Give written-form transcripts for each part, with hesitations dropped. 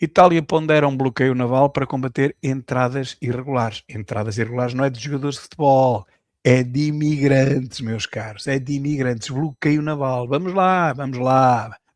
Itália pondera um bloqueio naval para combater entradas irregulares. Entradas irregulares não é de jogadores de futebol, é de imigrantes, meus caros, é de imigrantes. Bloqueio naval. Vamos lá,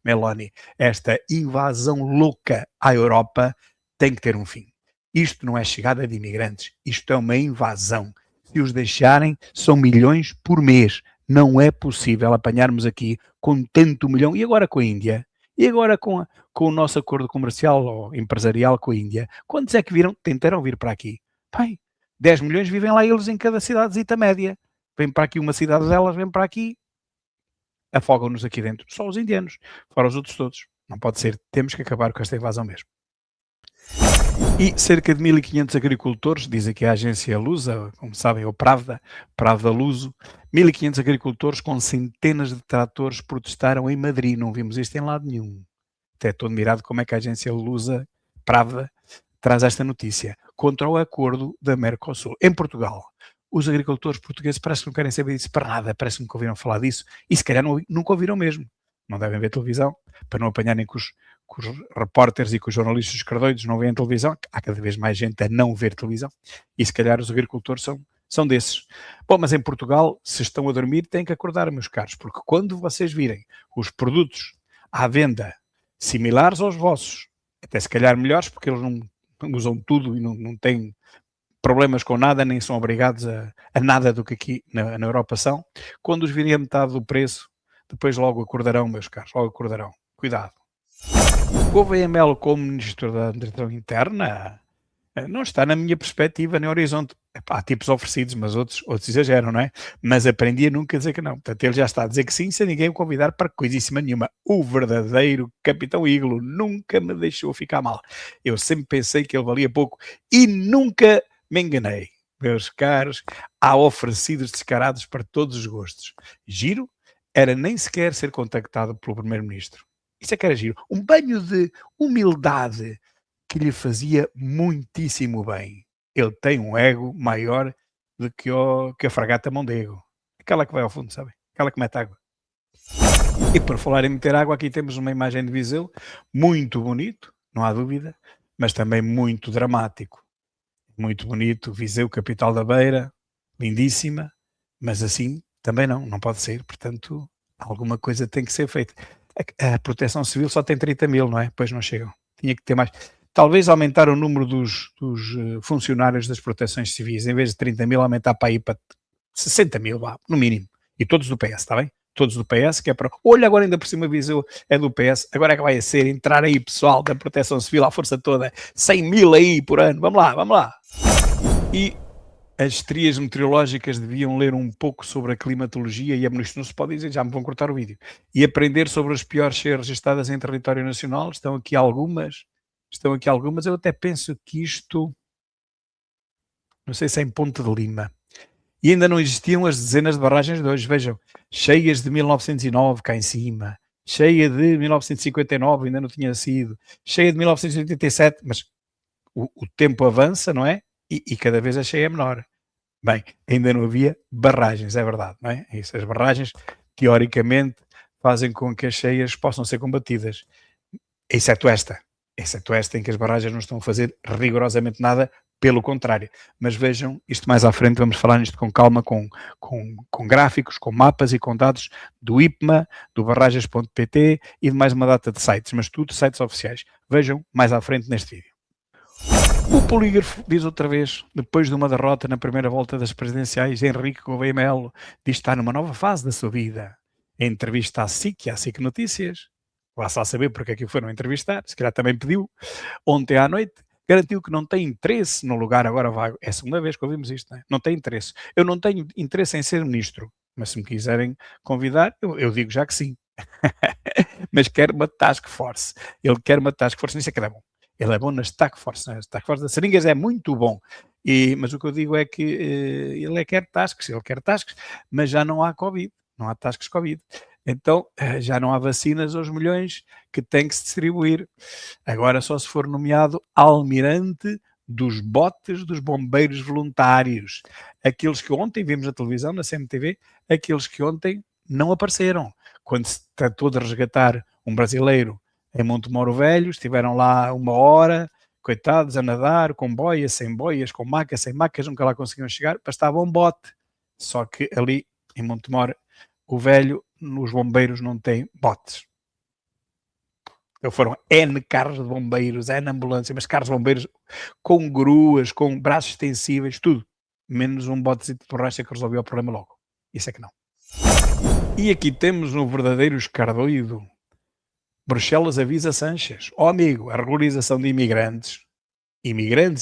Meloni. Esta invasão louca à Europa tem que ter um fim. Isto não é chegada de imigrantes, isto é uma invasão. Se os deixarem, são milhões por mês. Não é possível apanharmos aqui com tanto milhão. E agora com a Índia? E agora com o nosso acordo comercial ou empresarial com a Índia? Quantos é que tentaram vir para aqui? Pai, 10 milhões vivem lá eles em cada cidadezita média. Vem para aqui uma cidade delas, vem para aqui, afogam-nos aqui dentro. Só os indianos, fora os outros todos. Não pode ser. Temos que acabar com esta invasão mesmo. E cerca de 1.500 agricultores, diz aqui a agência Lusa, como sabem, o Pravda Luso, 1.500 agricultores com centenas de tratores protestaram em Madrid. Não vimos isto em lado nenhum. Até estou admirado como é que a agência Lusa, Pravda, traz esta notícia. Contra o acordo da Mercosul. Em Portugal, os agricultores portugueses parece que não querem saber disso para nada, parece que nunca ouviram falar disso e se calhar nunca ouviram mesmo. Não devem ver televisão, para não apanharem com os repórteres e com os jornalistas escardoidos não veem televisão. Há cada vez mais gente a não ver televisão e se calhar os agricultores são desses. Bom, mas em Portugal, se estão a dormir, têm que acordar, meus caros, porque quando vocês virem os produtos à venda similares aos vossos, até se calhar melhores, porque eles não usam tudo e não têm problemas com nada, nem são obrigados a nada do que aqui na Europa são, quando os virem a metade do preço, depois logo acordarão, meus caros, logo acordarão. Cuidado. Gouveia Melo como Ministro da Administração Interna não está na minha perspectiva nem horizonte. Há tipos oferecidos, mas outros exageram, não é? Mas aprendi a nunca dizer que não. Portanto, ele já está a dizer que sim, sem ninguém o convidar para coisíssima nenhuma. O verdadeiro Capitão Iglo nunca me deixou ficar mal. Eu sempre pensei que ele valia pouco e nunca me enganei. Meus caros, há oferecidos descarados para todos os gostos. Giro era nem sequer ser contactado pelo Primeiro-Ministro. Isso é que era giro. Um banho de humildade que lhe fazia muitíssimo bem. Ele tem um ego maior do que a fragata Mondego. Aquela que vai ao fundo, sabe? Aquela que mete água. E por falar em meter água, aqui temos uma imagem de Viseu, muito bonito, não há dúvida, mas também muito dramático. Muito bonito, Viseu, capital da Beira, lindíssima, mas assim também não pode ser, portanto, alguma coisa tem que ser feita. A Proteção Civil só tem 30 mil, não é? Depois não chegam. Tinha que ter mais. Talvez aumentar o número dos funcionários das proteções civis, em vez de 30 mil, aumentar para aí para 60 mil, no mínimo. E todos do PS, está bem? Todos do PS, que é para... Olha, agora ainda por cima Viseu é do PS, agora é que vai ser entrar aí pessoal da Proteção Civil à força toda, 100 mil aí por ano, vamos lá. E as estrias meteorológicas deviam ler um pouco sobre a climatologia e a isto não se pode dizer, já me vão cortar o vídeo. E aprender sobre as piores cheias registadas em território nacional. Estão aqui algumas. Eu até penso que isto, não sei se é em Ponte de Lima. E ainda não existiam as dezenas de barragens de hoje. Vejam, cheias de 1909 cá em cima. Cheia de 1959, ainda não tinha sido. Cheia de 1987, mas o tempo avança, não é? E cada vez a cheia é menor. Bem, ainda não havia barragens, é verdade, não é? Isso, as barragens, teoricamente, fazem com que as cheias possam ser combatidas. Exceto esta em que as barragens não estão a fazer rigorosamente nada, pelo contrário. Mas vejam, isto mais à frente, vamos falar nisto com calma, com gráficos, com mapas e com dados do IPMA, do barragens.pt e de mais uma data de sites, mas tudo sites oficiais. Vejam mais à frente neste vídeo. O polígrafo diz outra vez, depois de uma derrota na primeira volta das presidenciais, Henrique Gouveia Melo diz que está numa nova fase da sua vida. Em entrevista à SIC Notícias, vá-se lá saber porque é que o foram entrevistar, se calhar também pediu, ontem à noite, garantiu que não tem interesse no lugar agora vago. É a segunda vez que ouvimos isto, não é? Não tem interesse. Eu não tenho interesse em ser ministro, mas se me quiserem convidar, eu digo já que sim. Mas quero uma task force. Ele quer uma task force, nisso é que é bom. Ele é bom nas task force, nas task force das seringas é muito bom. Mas o que eu digo é que ele quer tasks, mas já não há Covid, não há tasks Covid. Então, já não há vacinas aos milhões que tem que se distribuir. Agora só se for nomeado almirante dos botes dos bombeiros voluntários. Aqueles que ontem vimos na televisão, na CMTV, aqueles que ontem não apareceram. Quando se tratou de resgatar um brasileiro em Montemoro Velho, estiveram lá 1 hora, coitados, a nadar, com boias, sem boias, com macas, sem macas, nunca lá conseguiam chegar, bastava um bote. Só que ali, em Montemoro o Velho, os bombeiros não têm botes. Então foram N carros de bombeiros, N ambulâncias, mas carros de bombeiros com gruas, com braços extensíveis, tudo. Menos um bote de borracha que resolveu o problema logo. Isso é que não. E aqui temos um verdadeiro escardoido. Bruxelas avisa Sanches. Ó amigo, a regularização de imigrantes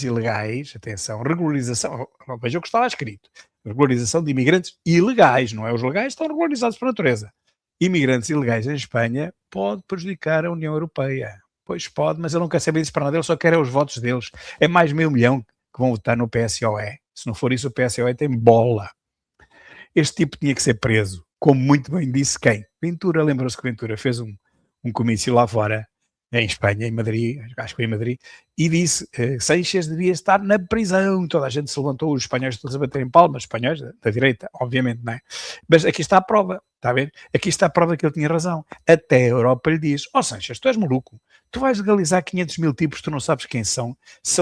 ilegais, atenção, regularização, veja o que está lá escrito. Regularização de imigrantes ilegais, não é? Os legais estão regularizados por natureza. Imigrantes ilegais em Espanha pode prejudicar a União Europeia. Pois pode, mas ele não quer saber disso para nada, ele só quer os votos deles. É mais 500 mil que vão votar no PSOE. Se não for isso, o PSOE tem bola. Este tipo tinha que ser preso, como muito bem disse quem? Ventura, lembram-se que Ventura fez um comício lá fora, em Espanha, em Madrid, acho que foi em Madrid, e disse que Seixas devia estar na prisão. Toda a gente se levantou, os espanhóis todos a baterem palmas, espanhóis da direita, obviamente, não é? Mas aqui está a prova, está a ver? Aqui está a prova que ele tinha razão. Até a Europa lhe diz, Seixas, tu és maluco, tu vais legalizar 500 mil tipos que tu não sabes quem são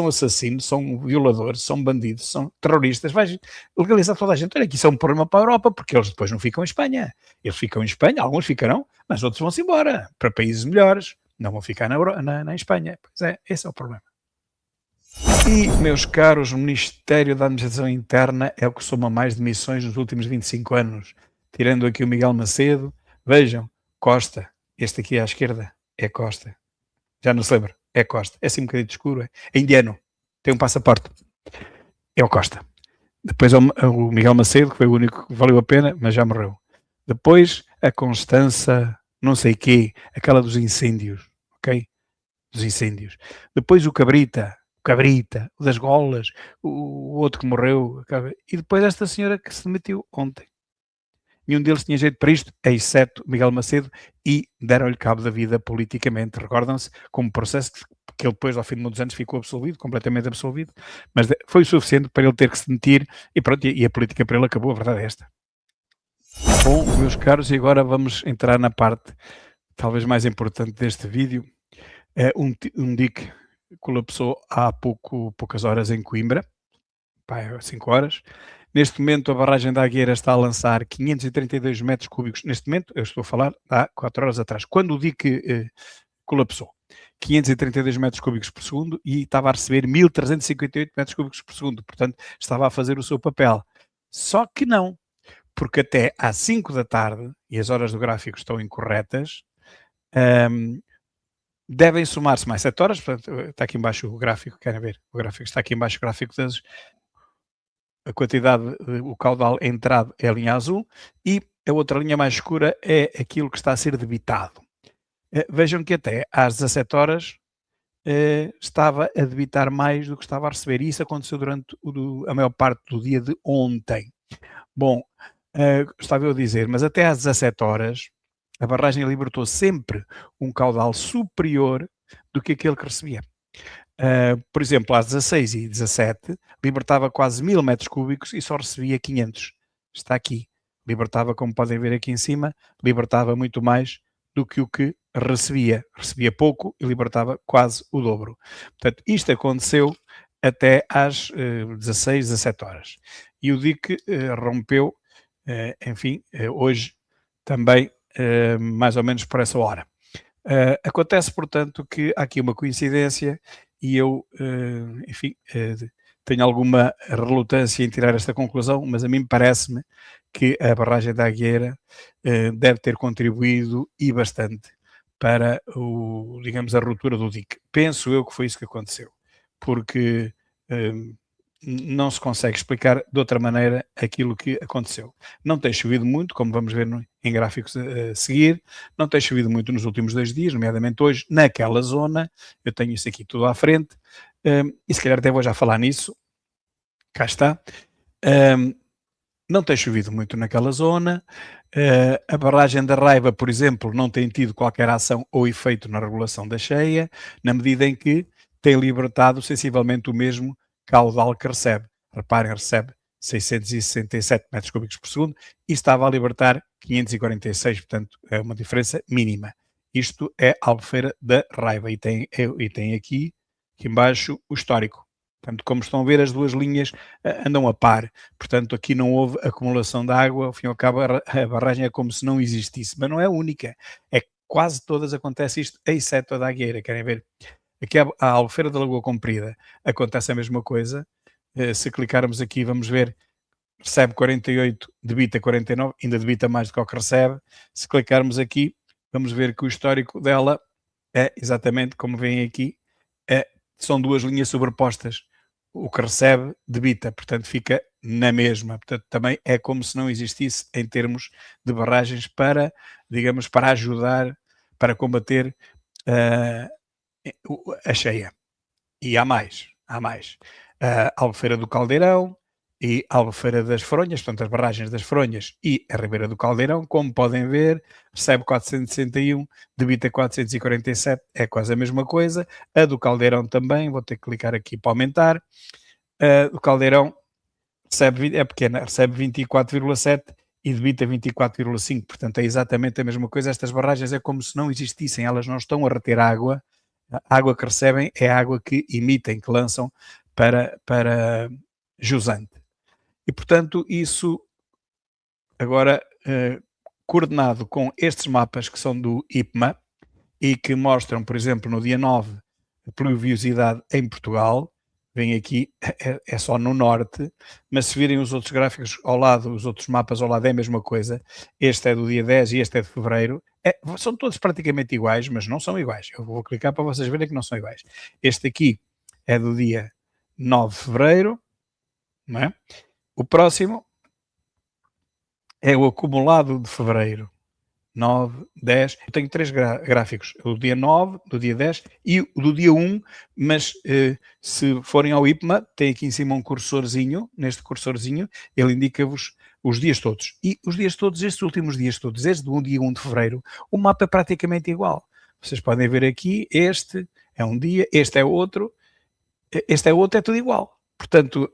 assassinos, são violadores, são bandidos, são terroristas, vais legalizar toda a gente. Olha, aqui isso é um problema para a Europa, porque eles depois não ficam em Espanha. Eles ficam em Espanha, alguns ficarão, mas outros vão-se embora, para países melhores. Não vão ficar na Espanha. Pois é, esse é o problema. E, meus caros, o Ministério da Administração Interna é o que soma mais demissões nos últimos 25 anos. Tirando aqui o Miguel Macedo, vejam, Costa, este aqui à esquerda, é Costa. Já não se lembra, é Costa. É assim um bocadinho escuro, é indiano, tem um passaporte. É o Costa. Depois o Miguel Macedo, que foi o único que valeu a pena, mas já morreu. Depois a Constança, não sei quê, aquela dos incêndios, ok? Dos incêndios. Depois o Cabrita, o das golas, o outro que morreu, e depois esta senhora que se demitiu ontem. Nenhum deles tinha jeito para isto, exceto Miguel Macedo, e deram-lhe cabo da vida politicamente. Recordam-se, como processo que ele depois, ao fim de muitos anos, ficou absolvido, completamente absolvido, mas foi o suficiente para ele ter que se demitir, e pronto, e a política para ele acabou, a verdade é esta. Bom, meus caros, e agora vamos entrar na parte talvez mais importante deste vídeo. Um dique colapsou há poucas horas em Coimbra, 5 horas. Neste momento a barragem da Agueira está a lançar 532 metros cúbicos. Neste momento, eu estou a falar há 4 horas atrás, quando o dique colapsou. 532 metros cúbicos por segundo e estava a receber 1358 metros cúbicos por segundo. Portanto, estava a fazer o seu papel. Só que não, porque até às 5 da tarde, e as horas do gráfico estão incorretas, devem somar-se mais 7 horas, portanto, está aqui embaixo o gráfico, querem ver? O gráfico está aqui embaixo, o gráfico das... A quantidade, o caudal entrado é a linha azul e a outra linha mais escura é aquilo que está a ser debitado. Vejam que até às 17 horas estava a debitar mais do que estava a receber. E isso aconteceu durante a maior parte do dia de ontem. Bom, estava eu a dizer, mas até às 17 horas a barragem libertou sempre um caudal superior do que aquele que recebia. Por exemplo, às 16h17 libertava quase 1000 metros cúbicos e só recebia 500. Está aqui. Libertava, como podem ver aqui em cima, libertava muito mais do que o que recebia. Recebia pouco e libertava quase o dobro. Portanto, isto aconteceu até às 16, 17 horas. E o dique rompeu, enfim, hoje também mais ou menos por essa hora. Acontece, portanto, que há aqui uma coincidência e eu, enfim, tenho alguma relutância em tirar esta conclusão, mas a mim parece-me que a barragem da Agueira deve ter contribuído e bastante para, digamos, a ruptura do dique. Penso eu que foi isso que aconteceu, porque não se consegue explicar de outra maneira aquilo que aconteceu. Não tem chovido muito, como vamos ver em gráficos a seguir, não tem chovido muito nos últimos 2 dias, nomeadamente hoje, naquela zona, eu tenho isso aqui tudo à frente, e se calhar até vou já falar nisso, cá está. Não tem chovido muito naquela zona, a barragem da Raiva, por exemplo, não tem tido qualquer ação ou efeito na regulação da cheia, na medida em que tem libertado sensivelmente o mesmo caudal que recebe. Reparem, recebe 667 metros cúbicos por segundo e estava a libertar 546, portanto é uma diferença mínima. Isto é a Albufeira da Raiva e tem aqui embaixo o histórico. Portanto, como estão a ver, as duas linhas andam a par. Portanto, aqui não houve acumulação de água, ao fim e ao cabo a barragem é como se não existisse, mas não é única. É que quase todas acontece isto, exceto a da Agueira. Querem ver? Aqui a Albufeira da Lagoa Comprida acontece a mesma coisa. Se clicarmos aqui, vamos ver, recebe 48, debita 49, ainda debita mais do que o que recebe. Se clicarmos aqui, vamos ver que o histórico dela é exatamente como veem aqui, são duas linhas sobrepostas. O que recebe, debita, portanto fica na mesma. Portanto, também é como se não existisse em termos de barragens para, digamos, para ajudar, para combater a cheia. E há mais. A Albufeira do Caldeirão e a Albufeira das Fronhas, portanto as barragens das Fronhas e a Ribeira do Caldeirão, como podem ver, recebe 461, debita 447, é quase a mesma coisa. A do Caldeirão também, vou ter que clicar aqui para aumentar. A do Caldeirão é pequena, recebe 24,7 e debita 24,5, portanto é exatamente a mesma coisa. Estas barragens é como se não existissem, elas não estão a reter água. A água que recebem é a água que emitem, que lançam para jusante. E, portanto, isso agora coordenado com estes mapas que são do IPMA e que mostram, por exemplo, no dia 9, a pluviosidade em Portugal, vem aqui, é só no norte, mas se virem os outros gráficos ao lado, os outros mapas ao lado é a mesma coisa. Este é do dia 10 e este é de fevereiro. São todos praticamente iguais, mas não são iguais. Eu vou clicar para vocês verem que não são iguais. Este aqui é do dia 9 de fevereiro, não é? O próximo é o acumulado de fevereiro. 9, 10. Eu tenho 3 gráficos, o do dia 9, do dia 10 e o do dia 1, mas se forem ao IPMA, tem aqui em cima um cursorzinho, neste cursorzinho, ele indica-vos os dias todos. E os dias todos, estes últimos dias todos, desde o dia 1 de fevereiro, o mapa é praticamente igual. Vocês podem ver aqui, este é um dia, este é outro, é tudo igual. Portanto,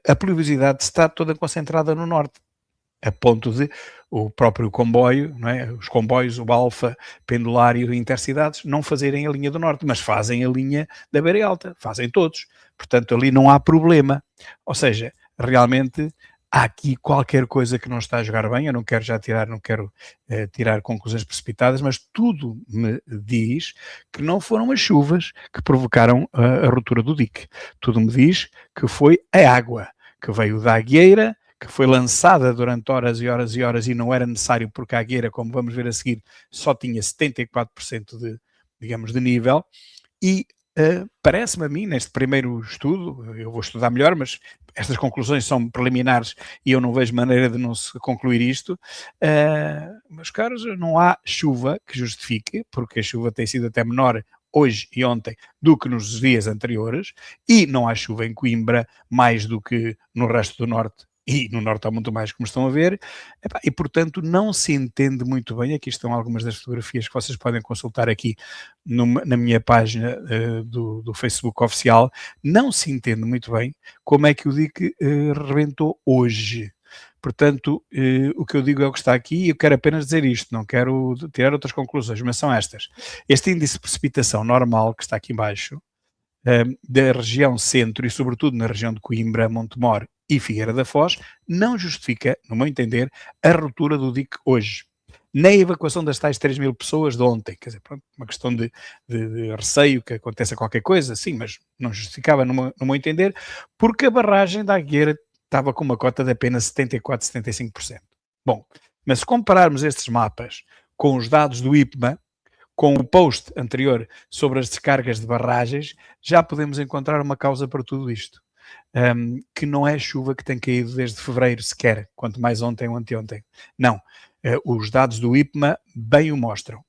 a pluviosidade está toda concentrada no norte, a ponto de o próprio comboio, não é? Os comboios, o Alfa, Pendulário e Intercidades, não fazerem a linha do norte, mas fazem a linha da Beira Alta, fazem todos. Portanto, ali não há problema. Ou seja, realmente há aqui qualquer coisa que não está a jogar bem. Eu não quero tirar conclusões precipitadas, mas tudo me diz que não foram as chuvas que provocaram a ruptura do dique. Tudo me diz que foi a água que veio da Agueira, que foi lançada durante horas e horas e horas e não era necessário, porque a Agueira, como vamos ver a seguir, só tinha 74% de nível. E parece-me a mim, neste primeiro estudo, eu vou estudar melhor, mas estas conclusões são preliminares e eu não vejo maneira de não se concluir isto. Meus caros, não há chuva que justifique, porque a chuva tem sido até menor hoje e ontem do que nos dias anteriores, e não há chuva em Coimbra mais do que no resto do norte, e no norte há muito mais, como estão a ver, e portanto não se entende muito bem. Aqui estão algumas das fotografias que vocês podem consultar aqui na minha página do Facebook oficial. Não se entende muito bem como é que o dique rebentou hoje. Portanto, o que eu digo é o que está aqui e eu quero apenas dizer isto, não quero tirar outras conclusões, mas são estas. Este índice de precipitação normal que está aqui embaixo, da região centro e sobretudo na região de Coimbra, Montemor e Figueira da Foz, não justifica, no meu entender, a ruptura do dique hoje. Nem a evacuação das tais 3.000 pessoas de ontem. Quer dizer, pronto, uma questão de receio que aconteça qualquer coisa, sim, mas não justificava, no meu entender, porque a barragem da Agueira estava com uma cota de apenas 74, 75%. Bom, mas se compararmos estes mapas com os dados do IPMA, com o post anterior sobre as descargas de barragens, já podemos encontrar uma causa para tudo isto. Que não é chuva que tem caído desde fevereiro sequer, quanto mais ontem ou anteontem. Não. Os dados do IPMA bem o mostram.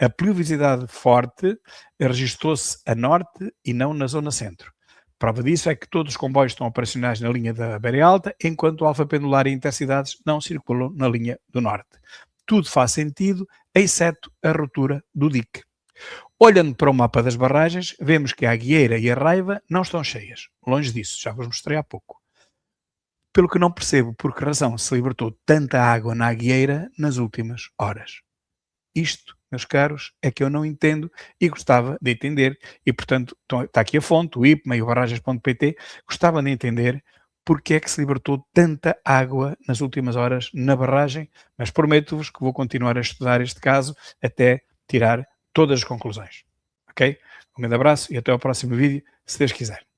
A pluviosidade forte registrou-se a norte e não na zona centro. Prova disso é que todos os comboios estão operacionais na linha da Beira Alta, enquanto o Alfa Pendular e Intercidades não circulam na linha do norte. Tudo faz sentido, exceto a ruptura do dique. Olhando para o mapa das barragens, vemos que a Agueira e a Raiva não estão cheias. Longe disso, já vos mostrei há pouco. Pelo que não percebo por que razão se libertou tanta água na Agueira nas últimas horas. Isto, meus caros, é que eu não entendo e gostava de entender, e portanto está aqui a fonte, o IPMA e o barragens.pt, gostava de entender porque é que se libertou tanta água nas últimas horas na barragem, mas prometo-vos que vou continuar a estudar este caso até tirar todas as conclusões. Ok? Um grande abraço e até ao próximo vídeo, se Deus quiser.